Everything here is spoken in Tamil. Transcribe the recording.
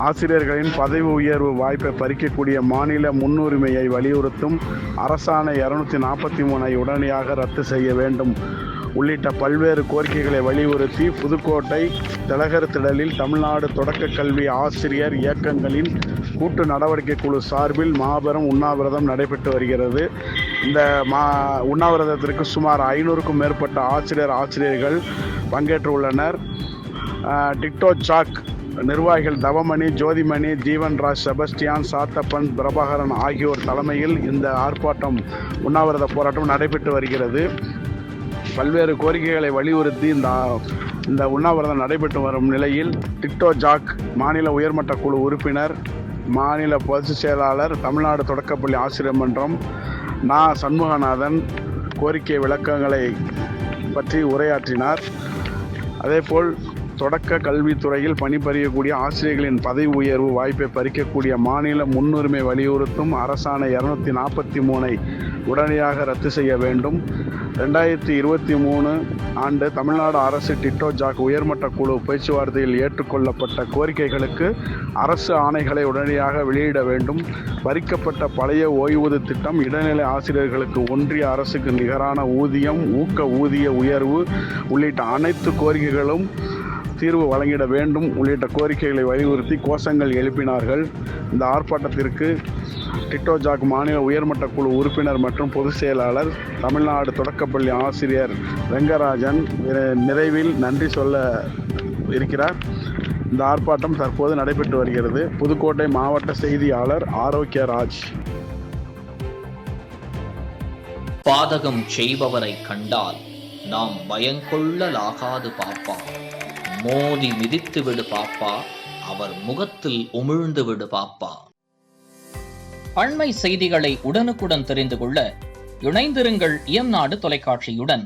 ஆசிரியர்களின் பதவி உயர்வு வாய்ப்பை பறிக்கக்கூடிய மாநில முன்னுரிமையை வலியுறுத்தும் அரசாணை 243 உடனடியாக ரத்து செய்ய வேண்டும் உள்ளிட்ட பல்வேறு கோரிக்கைகளை வலியுறுத்தி புதுக்கோட்டை திலகர் திடலில் தமிழ்நாடு தொடக்க கல்வி ஆசிரியர் இயக்கங்களின் கூட்டு நடவடிக்கை குழு சார்பில் மாபெரும் உண்ணாவிரதம் நடைபெற்று வருகிறது. இந்த உண்ணாவிரதத்திற்கு சுமார் 500க்கும் மேற்பட்ட ஆசிரியர்கள் பங்கேற்றுள்ளனர். டிக்டோ ஜாக் நிர்வாகிகள் தவமணி, ஜோதிமணி, ஜீவன்ராஜ், செபஸ்டியான், சாத்தப்பன், பிரபாகரன் ஆகியோர் தலைமையில் இந்த ஆர்ப்பாட்டம் உண்ணாவிரத போராட்டம் நடைபெற்று வருகிறது. பல்வேறு கோரிக்கைகளை வலியுறுத்தி இந்த உண்ணாவிரதம் நடைபெற்று வரும் நிலையில் டிக்டோ ஜாக் மாநில உயர்மட்ட குழு உறுப்பினர், மாநில பொதுச் செயலாளர், தமிழ்நாடு தொடக்கப்பள்ளி ஆசிரியர் மன்றம் சண்முகநாதன் கோரிக்கை விளக்கங்களை பற்றி உரையாற்றினார். அதேபோல் தொடக்க கல்வித்துறையில் பணிபுரியக்கூடிய ஆசிரியர்களின் பதவி உயர்வு வாய்ப்பை பறிக்கக்கூடிய மாநில முன்னுரிமை வலியுறுத்தும் அரசாணை 243 உடனடியாக ரத்து செய்ய வேண்டும். 2023 ஆண்டு தமிழ்நாடு அரசு டிக்டோ ஜாக் உயர்மட்ட குழு பேச்சுவார்த்தையில் ஏற்றுக்கொள்ளப்பட்ட கோரிக்கைகளுக்கு அரசு ஆணைகளை உடனடியாக வெளியிட வேண்டும். பறிக்கப்பட்ட பழைய ஓய்வூதிய திட்டம், இடைநிலை ஆசிரியர்களுக்கு ஒன்றிய அரசுக்கு நிகரான ஊதியம், ஊக்க ஊதிய உயர்வு உள்ளிட்ட அனைத்து கோரிக்கைகளும் தீர்வு வழங்கிட வேண்டும் உள்ளிட்ட கோரிக்கைகளை வலியுறுத்தி கோஷங்கள் எழுப்பினார்கள். இந்த ஆர்ப்பாட்டத்திற்கு டிக்டோ ஜாக் மாநில உயர்மட்ட குழு உறுப்பினர் மற்றும் பொதுச் செயலாளர், தமிழ்நாடு தொடக்கப்பள்ளி ஆசிரியர் ரெங்கராஜன் நிறைவில் நன்றி சொல்ல இருக்கிறார். இந்த ஆர்ப்பாட்டம் தற்போது நடைபெற்று வருகிறது. புதுக்கோட்டை மாவட்ட செய்தியாளர் ஆரோக்கியராஜ். பாதகம் செய்பவரை கண்டால் நாம் பயங்கொள்ளலாகாது பாப்பா, மோதி மிதித்து விடு பாப்பா, அவர் முகத்தில் உமிழ்ந்து விடு பாப்பா. அண்மை செய்திகளை உடனுக்குடன் தெரிந்து கொள்ள இணைந்திருங்கள் இயம்நாடு தொலைக்காட்சியுடன்.